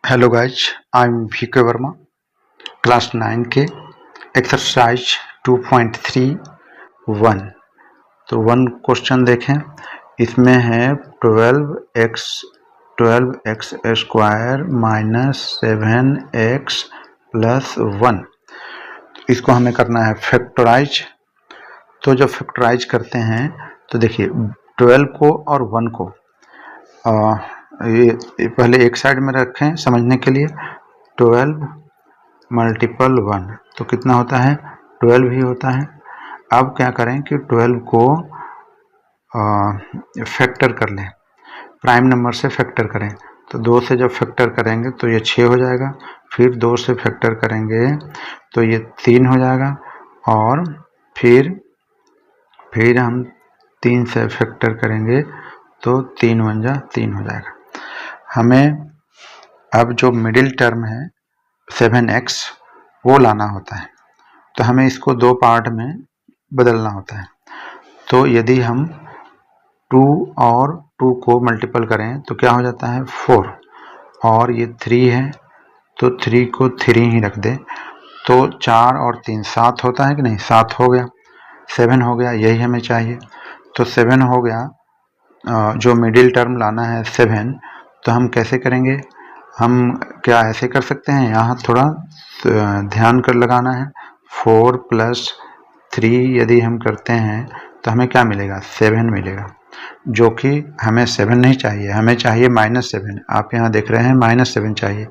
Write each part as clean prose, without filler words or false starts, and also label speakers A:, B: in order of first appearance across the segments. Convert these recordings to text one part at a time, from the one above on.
A: Hello guys, I am VK Verma, class 9 के exercise 2.3 तो 1 question देखें। इसमें है 12x square minus 7x plus 1। इसको हमें करना है फैक्टराइज। तो जब फैक्टराइज करते हैं तो देखिए 12 को और 1 को ये पहले एक साइड में रखें समझने के लिए। 12 मल्टीपल 1 तो कितना होता है, 12 ही होता है। अब क्या करें कि 12 को फैक्टर कर लें, प्राइम नंबर से फैक्टर करें। तो 2 से जब फैक्टर करेंगे तो ये 6 हो जाएगा, फिर 2 से फैक्टर करेंगे तो ये 3 हो जाएगा, और फिर हम 3 से फैक्टर करेंगे तो 3 1 जा 3 हो जाएगा। हमें अब जो मिडिल टर्म है 7x वो लाना होता है, तो हमें इसको 2 पार्ट में बदलना होता है। तो यदि हम 2 और 2 को मल्टीपल करें तो क्या हो जाता है 4, और ये 3 है तो 3 को 3 ही रख दें, तो 4 और 3 7 होता है कि नहीं, 7 हो गया, 7 हो गया, यही हमें चाहिए। तो 7 हो गया, जो मिडिल टर्म लाना है 7, तो हम कैसे करेंगे, हम क्या ऐसे कर सकते हैं, यहाँ थोड़ा ध्यान कर लगाना है। 4 प्लस 3 यदि हम करते हैं तो हमें क्या मिलेगा, 7 मिलेगा, जो कि हमें 7 नहीं चाहिए, हमें चाहिए -7। आप यहाँ देख रहे हैं -7 चाहिए,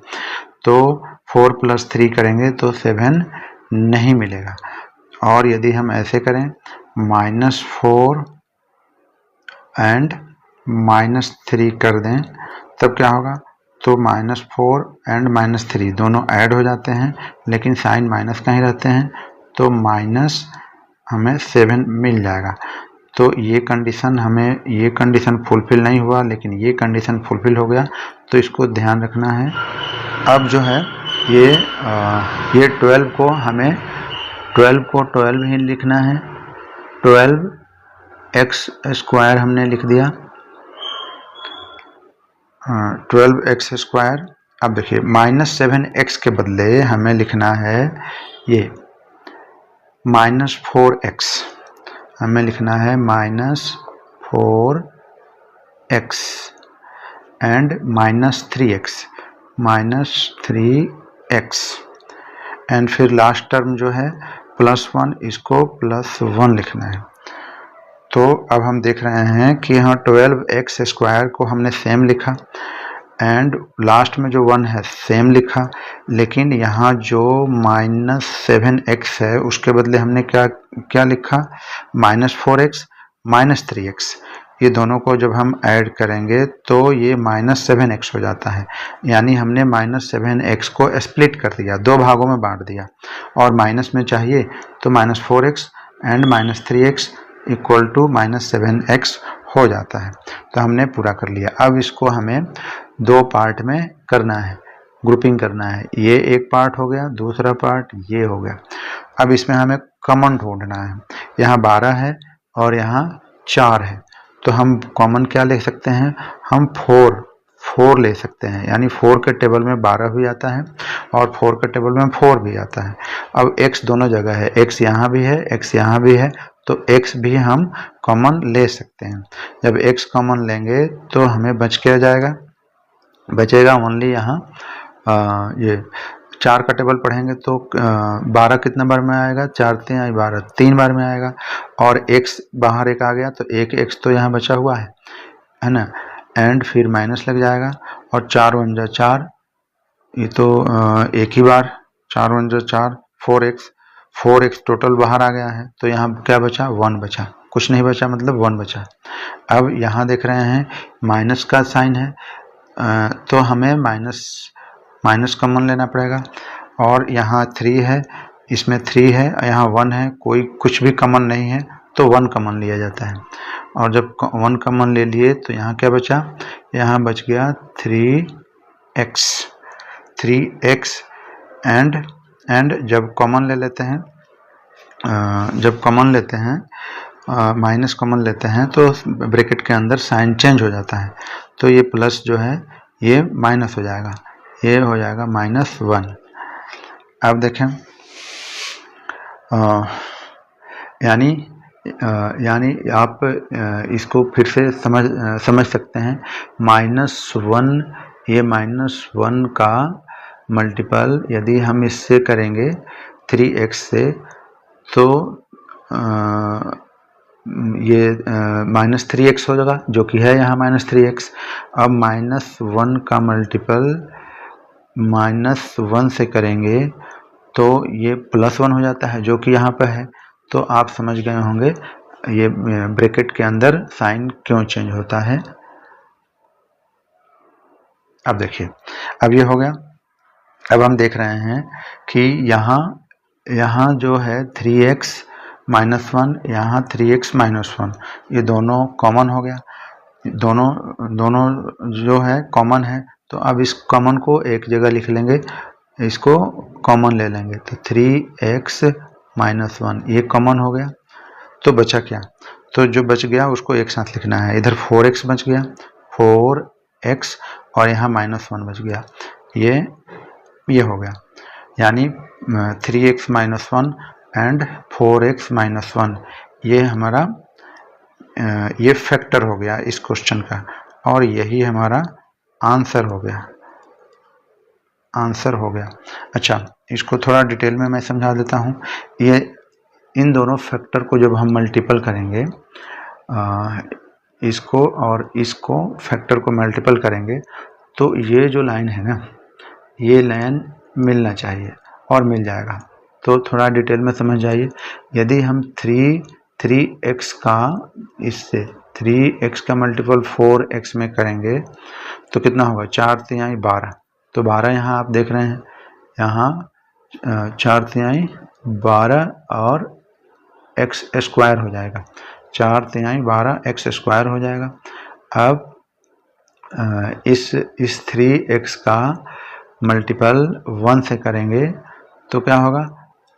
A: तो 4 प्लस 3 करेंगे तो 7 नहीं मिलेगा। और यदि हम ऐसे करें -4 एंड -3 कर दें तब क्या होगा, तो -4 एंड -3 दोनों ऐड हो जाते हैं, लेकिन साइन माइनस का ही रहते हैं, तो माइनस हमें 7 मिल जाएगा। तो ये कंडीशन फुलफिल नहीं हुआ, लेकिन ये कंडीशन फुलफिल हो गया, तो इसको ध्यान रखना है। अब जो है ये 12 को हमें 12 ही लिखना है। 12x स्क्वायर हमने लिख दिया, 12x स्क्वायर। अब देखिए -7x के बदले हमें लिखना है ये -4x, हमें लिखना है -4x एंड -3x एंड फिर लास्ट टर्म जो है +1, इसको +1 लिखना है। तो अब हम देख रहे हैं कि यहाँ 12x स्क्वायर को हमने सेम लिखा एंड लास्ट में जो 1 है सेम लिखा, लेकिन यहाँ जो -7x है उसके बदले हमने क्या लिखा, -4x -3x। ये दोनों को जब हम ऐड करेंगे तो ये -7x हो जाता है, यानी हमने -7x को स्प्लिट कर दिया, 2 भागों में बांट दिया, और माइनस में चाहिए तो -4x and -3x equal to -7x हो जाता है। तो हमने पूरा कर लिया। अब इसको हमें 2 पार्ट में करना है, ग्रुपिंग करना है। ये एक पार्ट हो गया, दूसरा पार्ट ये हो गया। अब इसमें हमें कॉमन ढूंढना है। यहाँ 12 है और यहाँ 4 है, तो हम कॉमन क्या ले सकते हैं, हम 4 ले सकते हैं, यानी 4 के टेबल में 12 भी आता है और 4 के टेबल में 4 भी आता है। अब x दोनों जगह है, x यहाँ भी है, x यहाँ भी है, तो x भी हम कॉमन ले सकते हैं। जब x कॉमन लेंगे तो हमें बच क्या जाएगा, बचेगा ओनली यहाँ ये 4 का टेबल पढ़ेंगे तो 12 कितना बार में आएगा, 4 3 12, 3 बार में आएगा, और x बाहर एक आ गया तो एक x तो यहाँ बचा हुआ है ना, एंड फिर माइनस लग जाएगा, और 4 1 जा 4, ये तो एक ही बार, 4 1 जा 4, 4x टोटल बाहर आ गया है, तो यहाँ क्या बचा, 1 बचा, कुछ नहीं बचा, मतलब 1 बचा। अब यहाँ देख रहे हैं माइनस का साइन है, तो हमें माइनस कॉमन लेना पड़ेगा, और यहाँ 3 है, इसमें 3 है, यहाँ 1 है, कोई कुछ भी कॉमन नहीं है, तो 1 कॉमन लिया जाता है। और जब 1 कॉमन ले लिए तो यहाँ क्या बचा, यहाँ बच गया 3x एंड जब कॉमन ले लेते हैं, माइनस कॉमन लेते हैं तो ब्रैकेट के अंदर साइन चेंज हो जाता है, तो ये प्लस जो है ये माइनस हो जाएगा, ये हो जाएगा -1। अब देखें यानी आप इसको फिर से समझ सकते हैं। -1, ये -1 का मल्टीपल यदि हम इससे करेंगे 3x से, तो ये -3x हो जाएगा, जो कि है यहाँ -3x। अब -1 का मल्टीपल -1 से करेंगे तो ये +1 हो जाता है, जो कि यहाँ पर है। तो आप समझ गए होंगे ये ब्रैकेट के अंदर साइन क्यों चेंज होता है। अब देखिए, अब ये हो गया। अब हम देख रहे हैं कि यहाँ जो है 3x -1, यहाँ 3x -1, ये दोनों कॉमन हो गया। दोनों जो है कॉमन है, तो अब इस कॉमन को एक जगह लिख लेंगे, इसको कॉमन ले लेंगे। तो 3x -1 ये कॉमन हो गया। तो बचा क्या? तो जो बच गया उसको एक साथ लिखना है। इधर 4x बच गया, 4x, और यहाँ -1 बच गया। ये हो गया, यानी 3x -1 एंड 4x -1, ये हमारा ये फैक्टर हो गया इस क्वेश्चन का, और यही हमारा आंसर हो गया। अच्छा, इसको थोड़ा डिटेल में मैं समझा देता हूँ। ये इन दोनों फैक्टर को जब हम मल्टीपल करेंगे, इसको और इसको फैक्टर को मल्टीपल करेंगे, तो ये जो लाइन है ना, ये लाइन मिलना चाहिए और मिल जाएगा। तो थोड़ा डिटेल में समझ जाइए। यदि हम 3x का इससे 3x का मल्टीपल 4x में करेंगे तो कितना होगा? 4 तिहाई 12। तो 12 यहाँ आप देख रहे हैं, यहाँ 4 तिहाई 12 और x स्क्वायर हो जाएगा। 4 तिहाई 12 x स्क्वायर हो जाएगा। अब इस 3x का मल्टीपल 1 से करेंगे तो क्या होगा?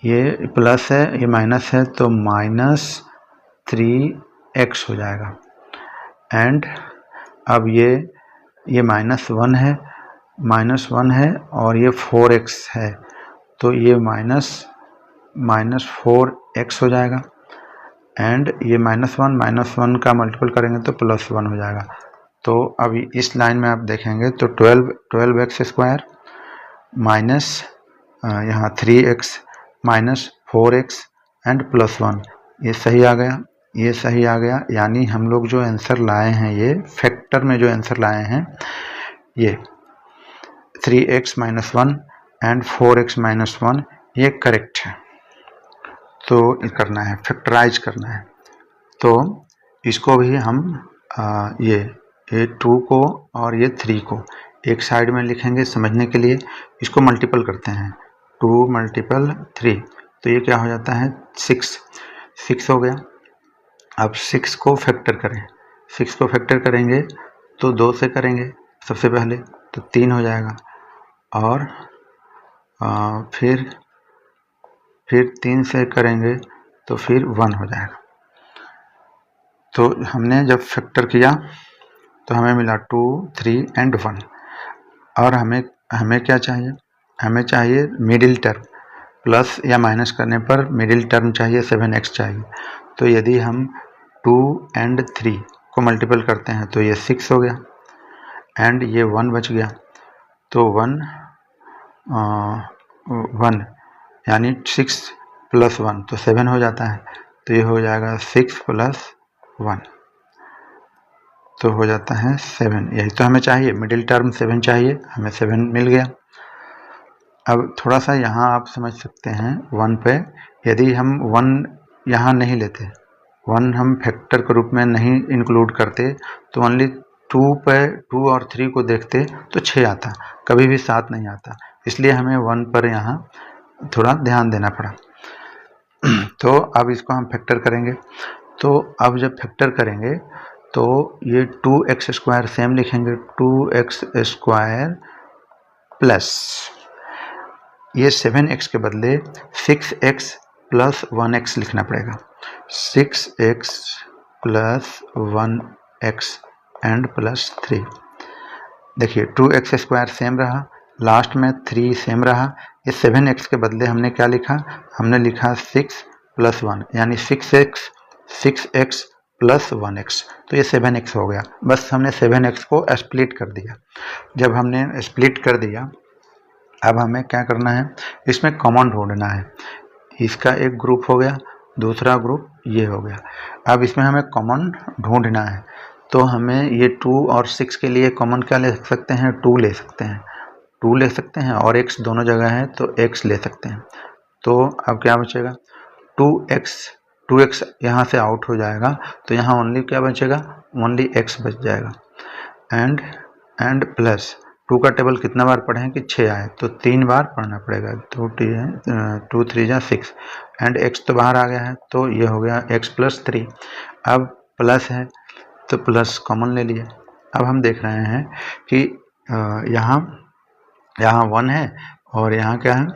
A: ये प्लस है, ये माइनस है, तो -3x हो जाएगा। एंड अब ये -1 है और ये 4x है, तो ये -4x हो जाएगा। एंड ये -1 का मल्टीपल करेंगे तो +1 हो जाएगा। तो अभी इस लाइन में आप देखेंगे तो 12x स्क्वायर माइनस यहाँ 3x माइनस 4x एंड +1, ये सही आ गया। यानी हम लोग जो आंसर लाए हैं, ये फैक्टर में जो आंसर लाए हैं, ये 3x -1 एंड 4x -1, ये करेक्ट है। तो करना है, फैक्टराइज करना है। तो इसको भी हम ये 2 को और ये 3 को एक साइड में लिखेंगे समझने के लिए। इसको मल्टीपल करते हैं, 2 × 3, तो ये क्या हो जाता है? 6 हो गया। अब 6 को फैक्टर करेंगे तो 2 से करेंगे सबसे पहले, तो 3 हो जाएगा, और फिर 3 से करेंगे तो फिर 1 हो जाएगा। तो हमने जब फैक्टर किया तो हमें मिला 2, 3 एंड 1। और हमें क्या चाहिए? हमें चाहिए मिडिल टर्म, प्लस या माइनस करने पर मिडिल टर्म चाहिए, 7x चाहिए। तो यदि हम 2 एंड 3 को मल्टीपल करते हैं तो ये 6 हो गया, एंड ये 1 बच गया, तो 1 यानी 6 + 1 तो 7 हो जाता है। तो ये हो जाएगा 6 + 1, तो हो जाता है 7। यही तो हमें चाहिए, मिडिल टर्म 7 चाहिए, हमें 7 मिल गया। अब थोड़ा सा यहाँ आप समझ सकते हैं 1 पे, यदि हम 1 यहाँ नहीं लेते, 1 हम फैक्टर के रूप में नहीं इंक्लूड करते, तो ओनली 2 पे 2 और 3 को देखते तो 6 आता, कभी भी 7 नहीं आता। इसलिए हमें 1 पर यहाँ थोड़ा ध्यान देना पड़ा। तो अब इसको हम फैक्टर करेंगे। तो अब जब फैक्टर करेंगे तो ये 2x स्क्वायर सेम लिखेंगे, 2x स्क्वायर प्लस ये 7x के बदले 6x + 1x लिखना पड़ेगा। 6x + 1x and +3। देखिए 2x स्क्वायर सेम रहा, लास्ट में 3 सेम रहा। ये 7x के बदले हमने क्या लिखा, हमने लिखा 6 + 1 यानी 6x + 1x, तो ये 7x हो गया। बस हमने 7x को स्प्लिट कर दिया। जब हमने स्प्लिट कर दिया, अब हमें क्या करना है, इसमें कॉमन ढूंढना है। इसका एक ग्रुप हो गया, दूसरा ग्रुप ये हो गया। अब इसमें हमें कॉमन ढूंढना है, तो हमें ये 2 और 6 के लिए कॉमन क्या ले सकते हैं, 2 ले सकते हैं, 2 ले सकते हैं, और x दोनों जगह है तो x ले सकते हैं। तो अब क्या बचेगा, 2x यहाँ से आउट हो जाएगा, तो यहाँ ओनली क्या बचेगा, ओनली x बच जाएगा। एंड प्लस 2 का टेबल कितना बार पढ़ें कि 6 आए, तो 3 बार पढ़ना पड़ेगा। 2 3 जा 6, एंड x तो बाहर आ गया है, तो ये हो गया x + 3। अब प्लस है तो प्लस कॉमन ले लिए। अब हम देख रहे हैं कि यहाँ 1 है और यहाँ क्या है,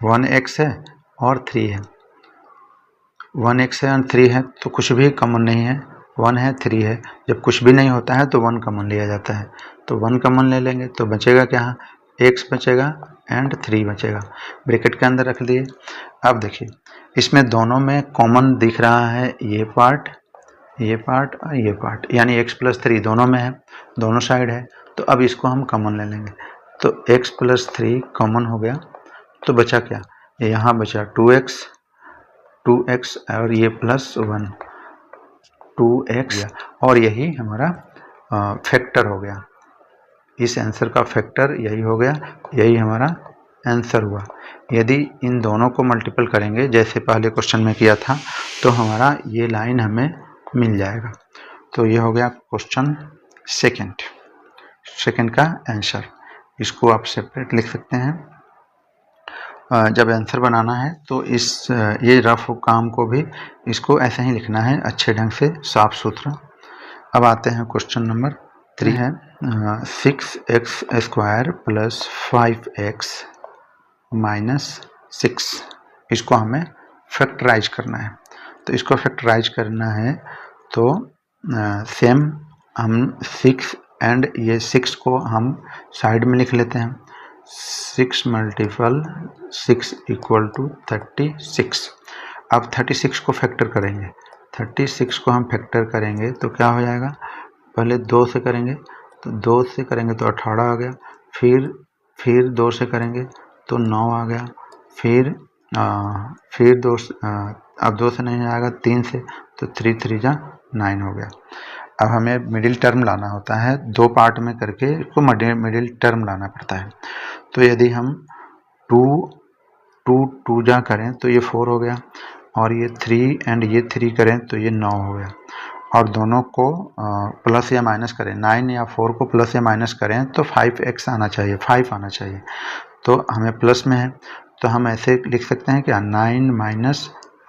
A: 1x है और 3 है। 1x है और 3 है तो कुछ भी कॉमन नहीं है, 1 है 3 है। जब कुछ भी नहीं होता है तो 1 कॉमन लिया जाता है, तो 1 कॉमन ले लेंगे तो बचेगा क्या, x बचेगा एंड 3 बचेगा, ब्रैकेट के अंदर रख दिए। अब देखिए इसमें दोनों में कॉमन दिख रहा है ये पार्ट और ये पार्ट, यानी x + 3 दोनों में है, दोनों साइड है। तो अब इसको हम कॉमन ले लेंगे, तो x + 3 कॉमन हो गया, तो बचा क्या, यहाँ बचा 2x और ये +1 2x, और यही हमारा फैक्टर हो गया। इस आंसर का फैक्टर यही हो गया, यही हमारा आंसर हुआ। यदि इन दोनों को मल्टीपल करेंगे जैसे पहले क्वेश्चन में किया था, तो हमारा ये लाइन हमें मिल जाएगा। तो ये हो गया क्वेश्चन सेकंड का आंसर। इसको आप सेपरेट लिख सकते हैं। जब आंसर बनाना है तो ये रफ काम को भी इसको ऐसे ही लिखना है, अच्छे ढंग से साफ सुथरा। अब आते हैं क्वेश्चन नंबर 3 है 6x² + 5x - 6। इसको हमें फैक्टराइज करना है। तो इसको फैक्टराइज करना है तो सेम हम 6 एंड ये 6 को हम साइड में लिख लेते हैं। 6 × 6 = 36। अब 36 को फैक्टर करेंगे, 36 को हम फैक्टर करेंगे तो क्या हो जाएगा, पहले 2 से करेंगे तो 2 से करेंगे तो 18 आ गया, फिर 2 से करेंगे तो 9 आ गया, फिर 2 अब 2 से नहीं आएगा, 3 से तो 3 3 जा 9 हो गया। अब हमें मिडिल टर्म लाना होता है, 2 पार्ट में करके इसको मिडिल टर्म लाना पड़ता है। तो यदि हम 2 जा करें तो ये 4 हो गया, और ये 3 एंड ये 3 करें तो ये 9 हो गया, और दोनों को प्लस या माइनस करें, 9 या 4 को प्लस या माइनस करें तो 5x आना चाहिए, 5 आना चाहिए। तो हमें प्लस में है तो हम ऐसे लिख सकते हैं कि 9 -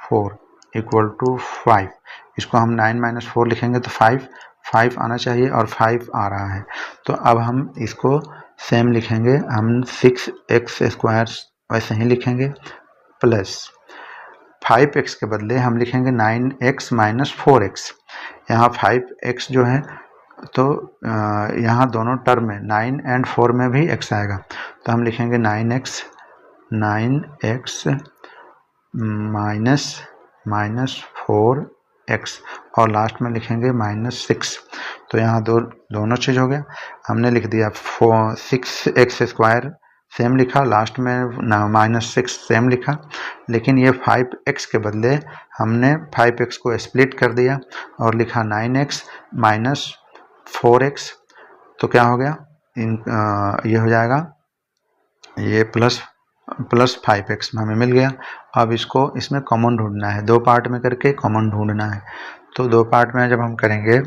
A: 4 = 5। इसको हम 9 - 4 लिखेंगे तो 5 आना चाहिए, और 5 आ रहा है। तो अब हम इसको सेम लिखेंगे, हम 6x² वैसे ही लिखेंगे, प्लस 5x के बदले हम लिखेंगे 9x - 4x। यहाँ 5x जो है तो यहाँ दोनों टर्म में 9 एंड 4 में भी x आएगा, तो हम लिखेंगे 9x - 4x, और लास्ट में लिखेंगे -6। तो यहाँ दोनों चीज़ हो गया। हमने लिख दिया 6x² सेम लिखा, लास्ट में -6 सेम लिखा, लेकिन ये 5x के बदले हमने 5x को स्प्लिट कर दिया और लिखा 9x - 4x। तो क्या हो गया, ये हो जाएगा, ये प्लस 5x में हमें मिल गया। अब इसमें कॉमन ढूंढना है, 2 पार्ट में करके कॉमन ढूंढना है। तो 2 पार्ट में जब हम करेंगे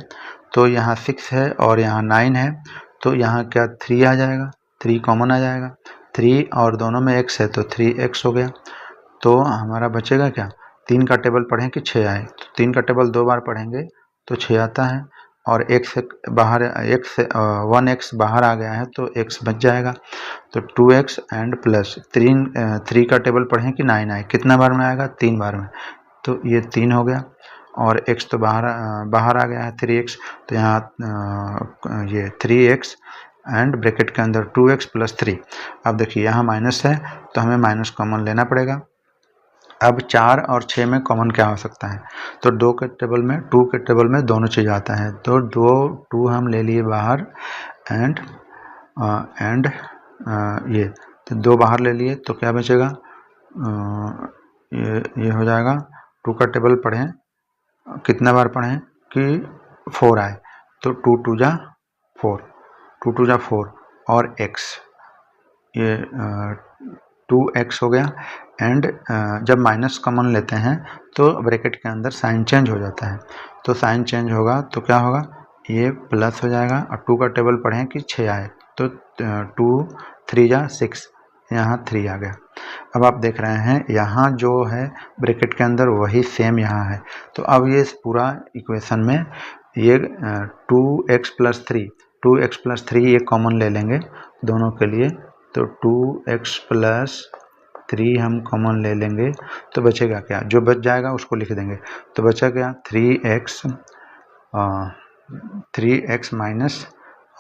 A: तो यहाँ 6 है और यहाँ 9 है, तो यहाँ क्या 3 आ जाएगा, 3 कॉमन आ जाएगा, 3 और दोनों में x है तो 3x हो गया। तो हमारा बचेगा क्या, 3 का टेबल पढ़ें कि 6 आए, तो 3 का टेबल 2 बार पढ़ेंगे तो 6 आता है, और 1x बाहर आ गया है तो x बच जाएगा, तो 2x एंड प्लस 3 का टेबल पढ़ें कि 9 आए, कितना बार में आएगा, 3 बार में, तो ये 3 हो गया, और x तो बाहर आ गया है 3x, तो यहाँ ये 3x एंड ब्रैकेट के अंदर 2x प्लस 3। अब देखिए यहाँ माइनस है तो हमें माइनस कॉमन लेना पड़ेगा। अब 4 और 6 में कॉमन क्या हो सकता है, तो 2 के टेबल में 2 के टेबल में दोनों चीज़ आता है, तो 2 हम ले लिए बाहर एंड ये तो 2 बाहर ले लिए तो क्या बचेगा, ये हो जाएगा। 2 का टेबल पढ़ें, कितना बार पढ़ें कि 4 आए, तो 2 2 जा 4, 2 2 जा 4 और x, ये 2x हो गया। एंड जब माइनस कॉमन लेते हैं तो ब्रैकेट के अंदर साइन चेंज हो जाता है, तो साइन चेंज होगा तो क्या होगा, ये प्लस हो जाएगा। और 2 का टेबल पढ़ें कि 6 आए, तो 2 3 जा 6, यहाँ 3 आ गया। अब आप देख रहे हैं यहाँ जो है ब्रैकेट के अंदर वही सेम यहाँ है, तो अब ये पूरा इक्वेशन में ये 2x प्लस 3, 2x प्लस 3 ये कॉमन ले लेंगे दोनों के लिए, तो 2x प्लस 3 हम कॉमन ले लेंगे तो बचेगा क्या, जो बच जाएगा उसको लिख देंगे। तो बचा क्या 3x माइनस,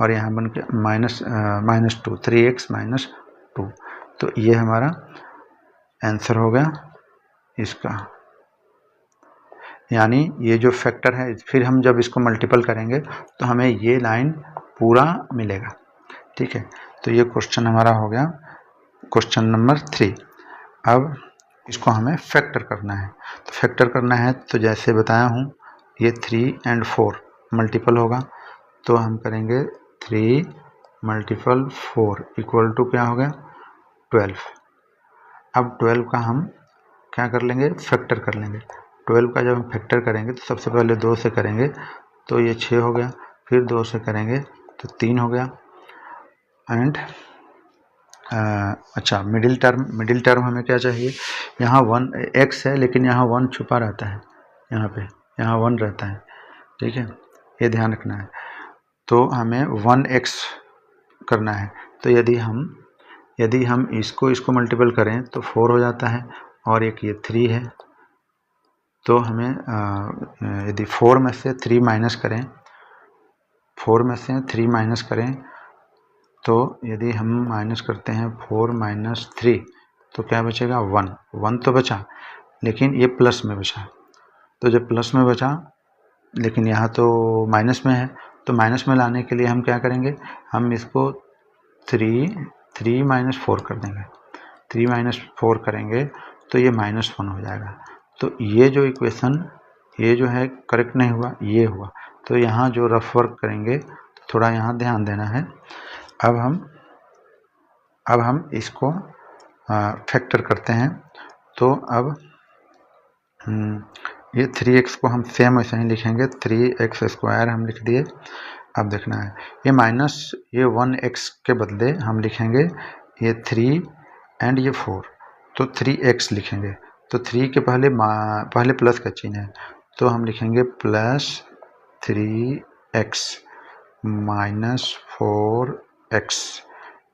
A: और यहाँ बन के माइनस 2, 3x माइनस 2, तो ये हमारा आंसर हो गया इसका। यानी ये जो फैक्टर है, फिर हम जब इसको मल्टीपल करेंगे तो हमें ये लाइन पूरा मिलेगा। ठीक है, तो ये क्वेश्चन हमारा हो गया क्वेश्चन नंबर 3। अब इसको हमें फैक्टर करना है, तो फैक्टर करना है तो जैसे बताया हूँ, ये 3 and 4 मल्टीपल होगा, तो हम करेंगे 3 मल्टीपल 4 इक्वल टू क्या हो गया 12। अब 12 का हम क्या कर लेंगे, फैक्टर कर लेंगे। 12 का जब हम फैक्टर करेंगे तो सबसे पहले 2 से करेंगे तो ये 6 हो गया, फिर 2 से करेंगे तो 3 हो गया। एंड अच्छा, मिडिल टर्म हमें क्या चाहिए, यहाँ 1 x है लेकिन यहाँ 1 छुपा रहता है, यहाँ 1 रहता है। ठीक है, ये ध्यान रखना है। तो हमें 1x करना है, तो यदि हम इसको मल्टीपल करें तो 4 हो जाता है, और एक ये 3 है, तो हमें यदि 4 में से 3 माइनस करें, 4 में से 3 माइनस करें, तो यदि हम माइनस करते हैं 4 माइनस 3 तो क्या बचेगा 1 तो बचा, लेकिन ये प्लस में बचा। तो जब प्लस में बचा लेकिन यहाँ तो माइनस में है, तो माइनस में लाने के लिए हम क्या करेंगे, हम इसको 3 माइनस 4 कर देंगे। 3 माइनस 4 करेंगे तो ये -1 हो जाएगा। तो ये जो इक्वेशन ये जो है करेक्ट नहीं हुआ, ये हुआ। तो यहाँ जो रफ वर्क करेंगे तो थोड़ा यहाँ ध्यान देना है। अब हम इसको फैक्टर करते हैं, तो अब ये 3x को हम सेम वैसे ही लिखेंगे, 3x स्क्वायर हम लिख दिए। अब देखना है ये माइनस ये 1x के बदले हम लिखेंगे ये 3 एंड ये 4, तो 3x लिखेंगे। तो 3 के पहले प्लस का चिन्ह है, तो हम लिखेंगे plus 3x minus 4x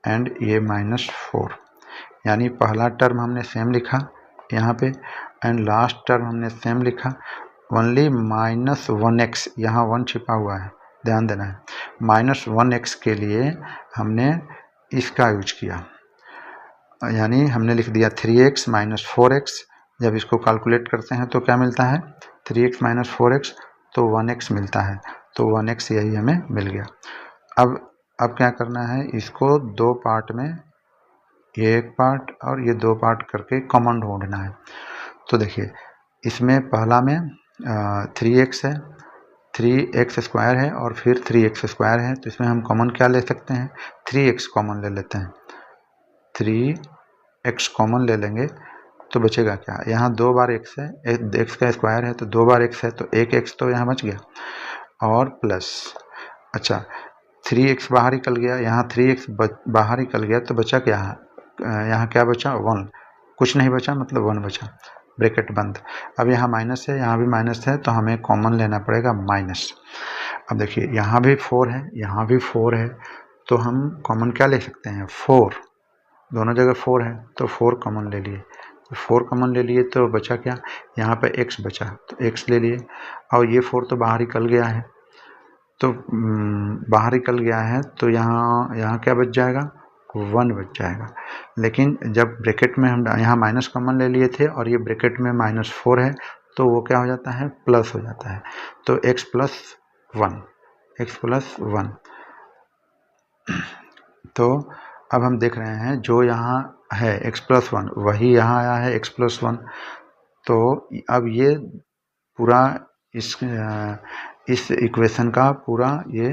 A: and ये -4, यानी पहला टर्म हमने सेम लिखा यहाँ पे एंड लास्ट टर्म हमने सेम लिखा, ओनली -1x, यहाँ 1 छिपा हुआ है, ध्यान देना है। -1x के लिए हमने इसका यूज किया, यानी हमने लिख दिया 3x माइनस 4x। जब इसको कैलकुलेट करते हैं तो क्या मिलता है 3x माइनस 4x, तो 1x मिलता है, तो 1x यही हमें मिल गया। अब क्या करना है, इसको 2 पार्ट में, ये एक पार्ट और ये 2 पार्ट करके कॉमन ढूंढना है। तो देखिए इसमें पहला में 3x है, 3x स्क्वायर है और फिर 3x स्क्वायर है, तो इसमें हम कॉमन क्या ले सकते हैं, 3x कॉमन ले लेते हैं। 3x कॉमन ले लेंगे तो बचेगा क्या, यहाँ 2 बार x है, x का स्क्वायर है तो 2 बार x है, तो एक x तो यहाँ बच गया, और प्लस अच्छा 3x बाहर निकल गया, यहाँ 3x बाहर निकल गया, तो बचा क्या, यहाँ क्या बचा 1, कुछ नहीं बचा मतलब 1 बचा, ब्रैकेट बंद। अब यहाँ माइनस है, यहाँ भी माइनस है, तो हमें कॉमन लेना पड़ेगा माइनस। अब देखिए यहाँ भी 4 है, यहाँ भी 4 है, तो हम कॉमन क्या ले सकते हैं 4, दोनों जगह 4 है तो 4 कॉमन ले लिए, तो 4 कॉमन ले लिए तो बचा क्या, यहाँ पे x बचा तो x ले लिए, और ये 4 तो बाहर निकल गया है, तो बाहर निकल गया है, तो यहाँ क्या बच जाएगा, 1 बच जाएगा। लेकिन जब ब्रैकेट में हम यहाँ माइनस कॉमन ले लिए थे और ये ब्रैकेट में -4 है, तो वो क्या हो जाता है, प्लस हो जाता है। तो x प्लस 1 तो अब हम देख रहे हैं जो यहाँ है x प्लस 1 वही यहाँ आया है x प्लस 1। तो अब ये पूरा इस इक्वेशन का पूरा ये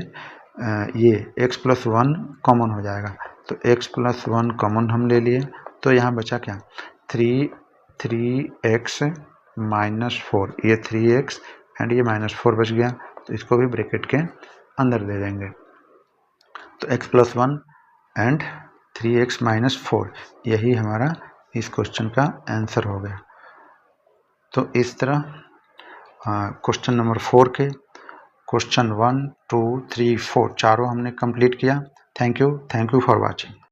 A: x प्लस 1 कॉमन हो जाएगा। तो x प्लस 1 कॉमन हम ले लिए, तो यहाँ बचा क्या, 3x माइनस 4, ये 3x एंड ये -4 बच गया। तो इसको भी ब्रैकेट के अंदर दे देंगे। तो x plus 1 and 3x minus 4 यही हमारा इस क्वेश्चन का आंसर हो गया। तो इस तरह क्वेश्चन नंबर 4 के क्वेश्चन 1, 2, 3, 4 चारों हमने कंप्लीट किया। Thank you for watching.